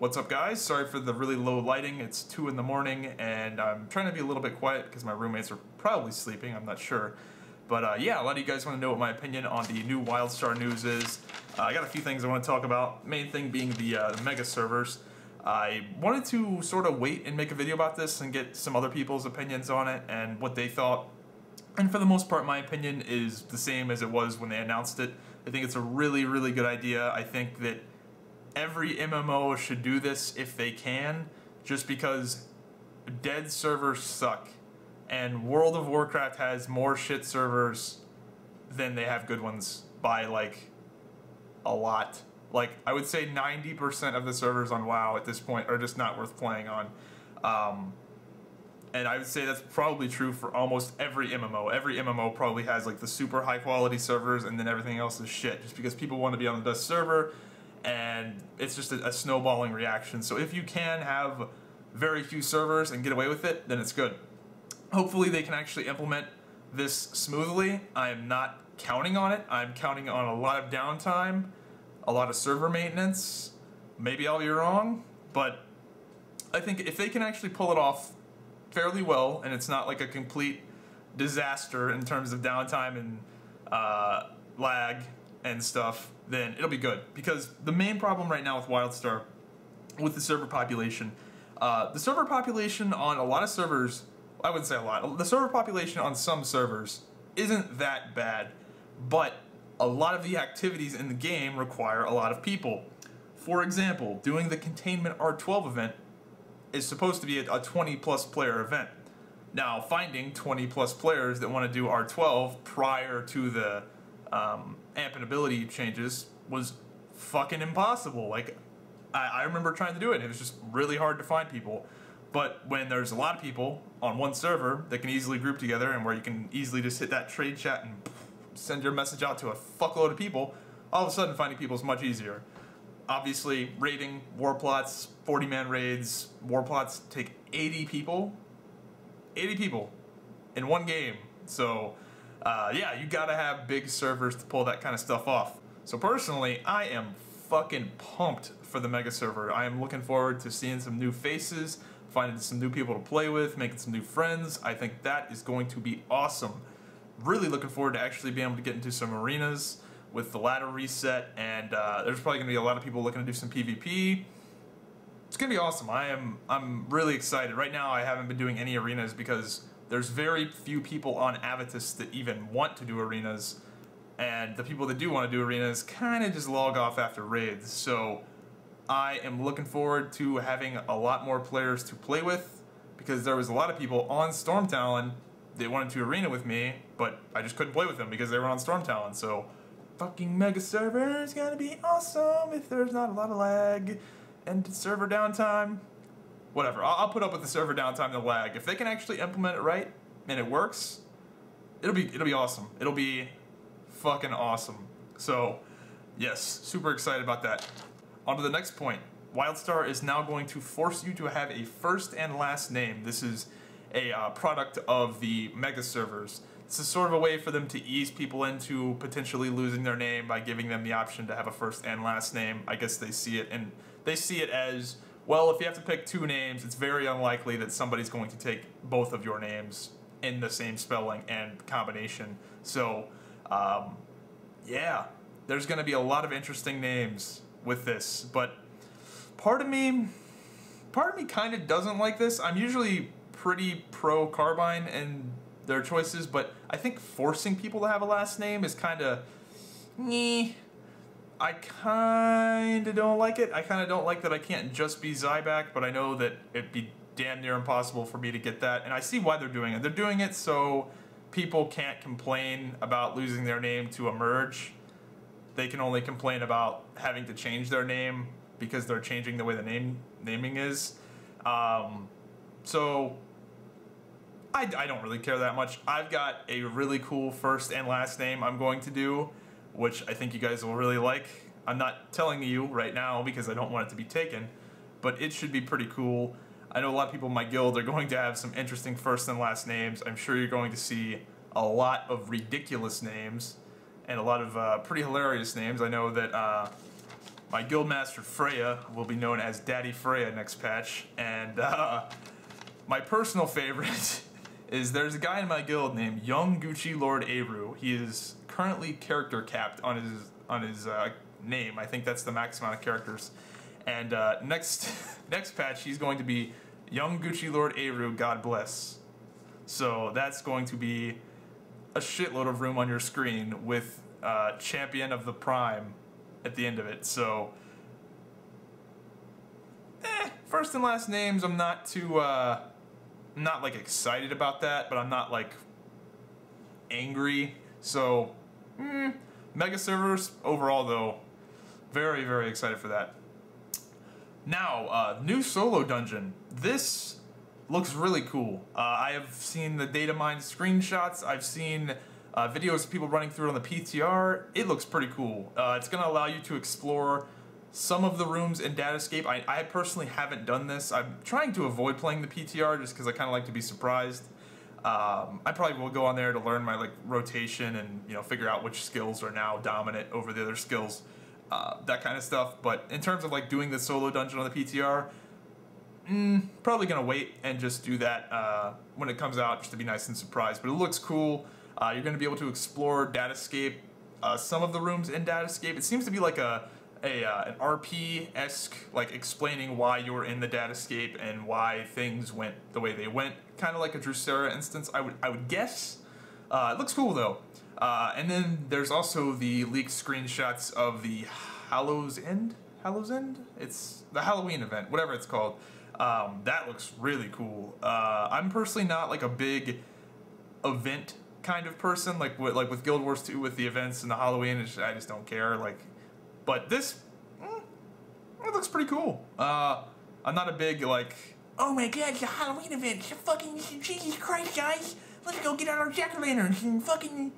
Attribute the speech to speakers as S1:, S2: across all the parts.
S1: What's up, guys? Sorry for the really low lighting. It's 2 in the morning and I'm trying to be a little bit quiet because my roommates are probably sleeping, I'm not sure. But yeah, a lot of you guys want to know what my opinion on the new Wildstar news is. I got a few things I want to talk about, main thing being the mega servers. I wanted to sort of wait and make a video about this and get some other people's opinions on it and what they thought. And for the most part, my opinion is the same as it was when they announced it. I think it's a really, really good idea. I think that every MMO should do this if they can, just because dead servers suck. And World of Warcraft has more shit servers than they have good ones by, like, a lot. Like, I would say 90% of the servers on WoW at this point are just not worth playing on. And I would say that's probably true for almost every MMO. Every MMO probably has, like, the super high quality servers and then everything else is shit, just because people want to be on the best server. And it's just a snowballing reaction. So if you can have very few servers and get away with it, then it's good. Hopefully they can actually implement this smoothly. I am not counting on it. I'm counting on a lot of downtime, a lot of server maintenance. Maybe I'll be wrong, but I think if they can actually pull it off fairly well, and it's not like a complete disaster in terms of downtime and lag and stuff, then it'll be good. Because the main problem right now with Wildstar, with the server population on a lot of servers, I wouldn't say a lot, the server population on some servers isn't that bad, but a lot of the activities in the game require a lot of people. For example, doing the Containment R12 event is supposed to be a 20 plus player event. Now, finding 20 plus players that want to do R12 prior to the amp and ability changes was fucking impossible. Like, I remember trying to do it and it was just really hard to find people. But when there's a lot of people on one server that can easily group together and where you can easily just hit that trade chat and send your message out to a fuckload of people, all of a sudden finding people is much easier. Obviously, raiding, war plots, 40-man raids, war plots take 80 people. 80 people in one game. So, yeah, you gotta have big servers to pull that kind of stuff off. So personally, I am fucking pumped for the mega server. I am looking forward to seeing some new faces, finding some new people to play with, making some new friends. I think that is going to be awesome. Really looking forward to actually being able to get into some arenas with the ladder reset, and there's probably going to be a lot of people looking to do some PvP. It's going to be awesome. I'm really excited. Right now I haven't been doing any arenas because there's very few people on Avitus that even want to do arenas, and the people that do want to do arenas kind of just log off after raids. So I am looking forward to having a lot more players to play with, because there was a lot of people on Stormtalon that wanted to arena with me, but I just couldn't play with them because they were on Stormtalon. So fucking Megaserver is gonna be awesome if there's not a lot of lag and server downtime. Whatever, I'll put up with the server downtime and the lag. If they can actually implement it right and it works, it'll be awesome. It'll be fucking awesome. So yes, super excited about that. On to the next point. Wildstar is now going to force you to have a first and last name. This is a product of the mega servers. This is sort of a way for them to ease people into potentially losing their name by giving them the option to have a first and last name. I guess they see it, and they see it as, well, if you have to pick two names, it's very unlikely that somebody's going to take both of your names in the same spelling and combination. So, yeah, there's going to be a lot of interesting names with this, but part of me kind of doesn't like this. I'm usually pretty pro Carbine and their choices, but I think forcing people to have a last name is kind of nyeh. I kind of don't like it. I kind of don't like that I can't just be Zyback, but I know that it'd be damn near impossible for me to get that, and I see why they're doing it. They're doing it so people can't complain about losing their name to a merge. They can only complain about having to change their name because they're changing the way the naming is. So I don't really care that much. I've got a really cool first and last name I'm going to do, which I think you guys will really like. I'm not telling you right now because I don't want it to be taken, but it should be pretty cool. I know a lot of people in my guild are going to have some interesting first and last names. I'm sure you're going to see a lot of ridiculous names and a lot of pretty hilarious names. I know that my guildmaster Freya will be known as Daddy Freya next patch, and my personal favorite is there's a guy in my guild named Young Gucci Lord Aru. He is currently character capped on his name. I think that's the max amount of characters. And next patch he's going to be Young Gucci Lord Aru, God bless. So that's going to be a shitload of room on your screen with Champion of the Prime at the end of it. So first and last names, I'm not too I'm not like excited about that, but I'm not like angry. So Megaservers overall though, very, very excited for that. Now, new solo dungeon. This looks really cool. I have seen the data mine screenshots. I've seen videos of people running through it on the PTR. It looks pretty cool. It's going to allow you to explore some of the rooms in Datascape. I personally haven't done this. I'm trying to avoid playing the PTR just because I kind of like to be surprised. I probably will go on there to learn my rotation and figure out which skills are now dominant over the other skills, that kind of stuff. But in terms of doing the solo dungeon on the PTR, probably gonna wait and just do that when it comes out, just to be nice and surprised. But it looks cool. You're gonna be able to explore Datascape, some of the rooms in Datascape. It seems to be like an RP-esque, explaining why you're in the Datascape and why things went the way they went, kind of like a Drusera instance, I would guess. It looks cool though. And then there's also the leaked screenshots of the Hallows End? It's the Halloween event, whatever it's called. That looks really cool. I'm personally not a big event kind of person, like with Guild Wars 2 with the events and the Halloween. I just don't care. But this, it looks pretty cool. I'm not a big oh my god, it's a Halloween event. It's a fucking Jesus Christ, guys. Let's go get out our jack-o'-lanterns and fucking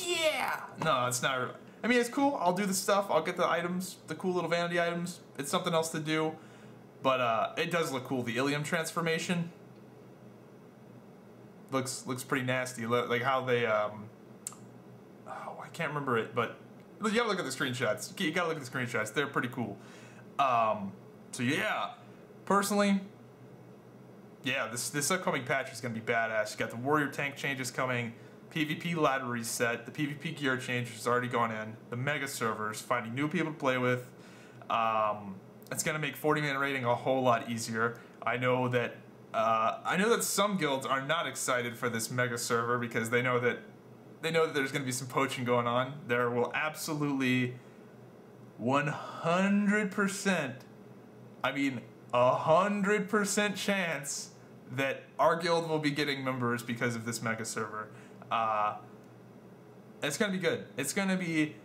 S1: yeah. No, it's not. I mean, it's cool. I'll do the stuff. I'll get the items, the cool little vanity items. It's something else to do. But it does look cool. The Ilium transformation looks pretty nasty. Like how they oh, I can't remember it, but you gotta look at the screenshots. You gotta look at the screenshots. They're pretty cool. So yeah, personally, yeah, this upcoming patch is gonna be badass. You got the warrior tank changes coming, PvP ladder reset, the PvP gear change has already gone in, the mega servers, finding new people to play with. It's gonna make 40-man raiding a whole lot easier. I know that some guilds are not excited for this mega server because they know that there's gonna be some poaching going on. There will absolutely 100%, I mean 100% chance that our guild will be getting members because of this mega server. It's gonna be good. It's gonna be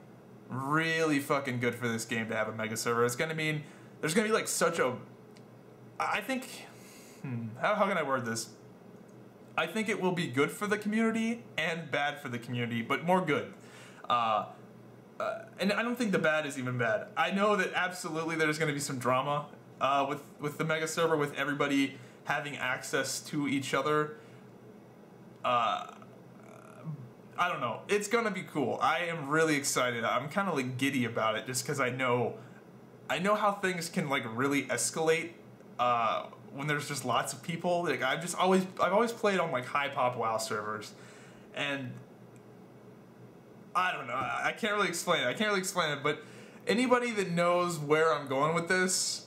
S1: really fucking good for this game to have a mega server. It's gonna mean there's gonna be such a, I think, how can I word this? I think it will be good for the community and bad for the community, but more good. And I don't think the bad is even bad. I know that absolutely there's going to be some drama with the mega server, with everybody having access to each other. I don't know. It's going to be cool. I am really excited. I'm kind of giddy about it just because I know how things can really escalate when there's just lots of people. I've always played on high pop WoW servers, and I don't know. I can't really explain it. But anybody that knows where I'm going with this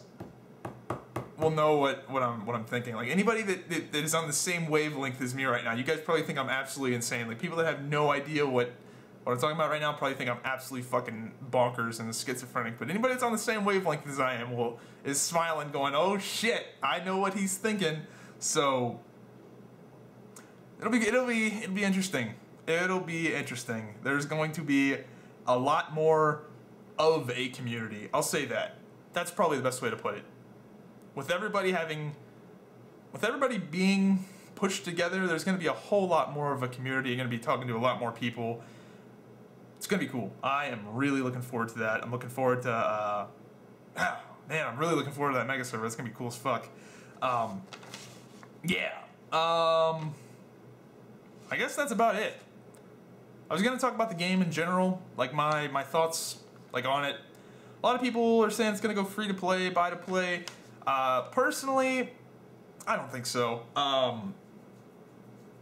S1: will know what I'm thinking. Anybody that is on the same wavelength as me right now, you guys probably think I'm absolutely insane. People that have no idea what I'm talking about right now probably think I'm absolutely fucking bonkers and schizophrenic. But anybody that's on the same wavelength as I am is smiling, going, "Oh shit, I know what he's thinking." So it'll be interesting. It'll be interesting. There's going to be a lot more of a community. I'll say that. That's probably the best way to put it. With everybody being pushed together, there's going to be a whole lot more of a community. You're going to be talking to a lot more people. It's going to be cool. I am really looking forward to that. I'm looking forward to, man, I'm really looking forward to that mega server. It's going to be cool as fuck. Yeah. I guess that's about it. I was going to talk about the game in general, my thoughts, on it. A lot of people are saying it's going to go free to play, buy to play. Personally, I don't think so.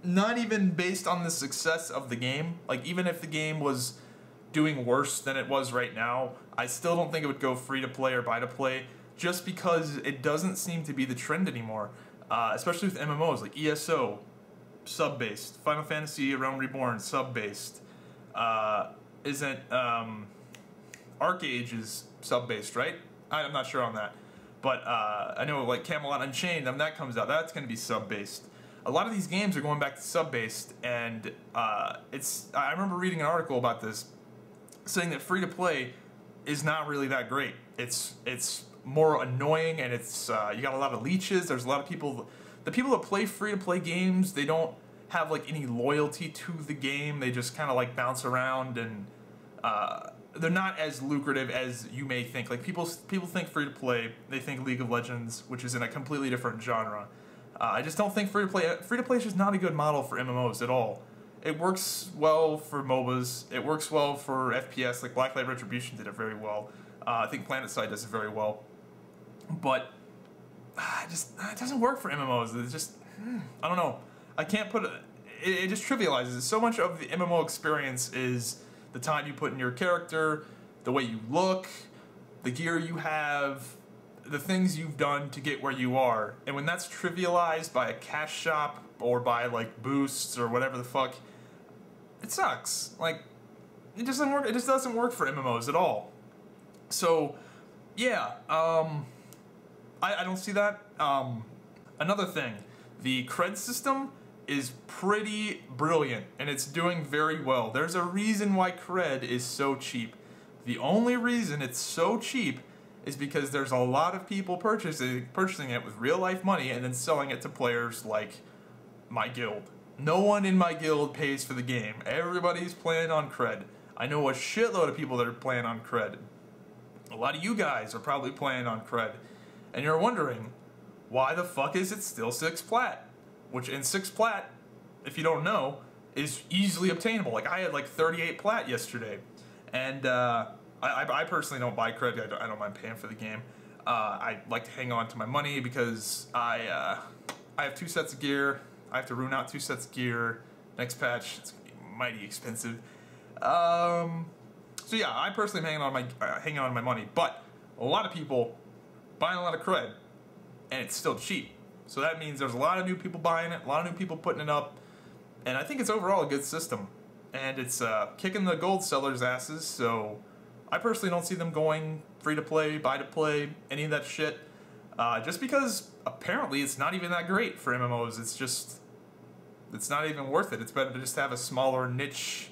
S1: Not even based on the success of the game. Like, even if the game was doing worse than it was right now, I still don't think it would go free to play or buy to play, just because it doesn't seem to be the trend anymore. Especially with MMOs like ESO, sub-based. Final Fantasy Realm Reborn, sub-based. Isn't Arcage is sub-based, right? I'm not sure on that. But I know like Camelot Unchained, when that comes out, that's going to be sub-based. A lot of these games are going back to sub-based, and I remember reading an article about this, saying that free-to-play is not really that great. It's more annoying, and it's you got a lot of leeches. There's a lot of people. The people that play free-to-play games, they don't have like any loyalty to the game. They just kind of like bounce around, and they're not as lucrative as you may think. Like people think free-to-play, they think League of Legends, which is in a completely different genre. I just don't think free-to-play is just not a good model for MMOs at all. It works well for MOBAs. It works well for FPS. Like Blacklight Retribution did it very well. I think PlanetSide does it very well. But it doesn't work for MMOs. It's just, I don't know. I can't put it just trivializes it. So much of the MMO experience is the time you put in your character, the way you look, the gear you have, the things you've done to get where you are. And when that's trivialized by a cash shop or by like boosts or whatever the fuck, it sucks. Like, it just doesn't work. It just doesn't work for MMOs at all. So, yeah, I don't see that. Another thing, the cred system is pretty brilliant, and it's doing very well. There's a reason why cred is so cheap. The only reason it's so cheap is because there's a lot of people purchasing it with real life money and then selling it to players like my guild. No one in my guild pays for the game. Everybody's playing on cred. I know a shitload of people that are playing on cred. A lot of you guys are probably playing on cred. And you're wondering, why the fuck is it still 6 plat? Which in 6 plat, if you don't know, is easily obtainable. Like I had like 38 plat yesterday. And I personally don't buy cred. I don't mind paying for the game. I like to hang on to my money because I have 2 sets of gear. I have to rune out 2 sets of gear. Next patch, it's gonna be mighty expensive. So yeah, I personally am hanging on to my money. But a lot of people buying a lot of cred, and it's still cheap. So that means there's a lot of new people buying it, a lot of new people putting it up, and I think it's overall a good system. And it's kicking the gold sellers' asses, so I personally don't see them going free to play, buy to play, any of that shit. Just because apparently it's not even that great for MMOs. It's not even worth it. It's better to just have a smaller niche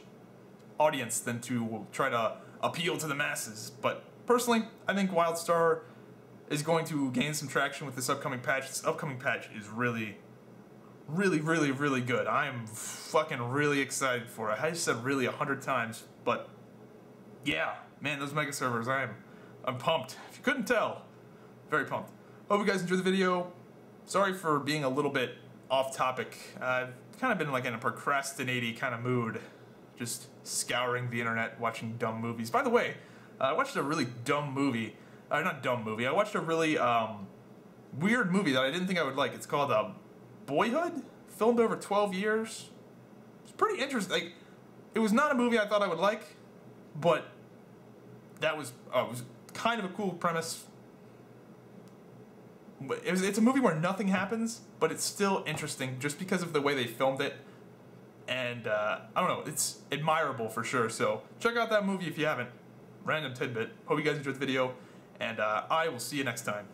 S1: audience than to try to appeal to the masses. But personally, I think Wildstar is going to gain some traction with this upcoming patch. This upcoming patch is really good. I am fucking really excited for it. I just said really 100 times, but yeah, man, those mega servers, I'm pumped. If you couldn't tell, very pumped. Hope you guys enjoyed the video. Sorry for being a little bit off topic. I've kind of been like in a procrastinating kind of mood, just scouring the internet, watching dumb movies. By the way, I watched a really dumb movie. Not dumb movie. I watched a really weird movie that I didn't think I would like. It's called Boyhood, filmed over 12 years. It's pretty interesting. Like, it was not a movie I thought I would like, but that was it was kind of a cool premise. It's a movie where nothing happens, but it's still interesting just because of the way they filmed it. And I don't know, it's admirable for sure. So check out that movie if you haven't. Random tidbit. Hope you guys enjoyed the video, and I will see you next time.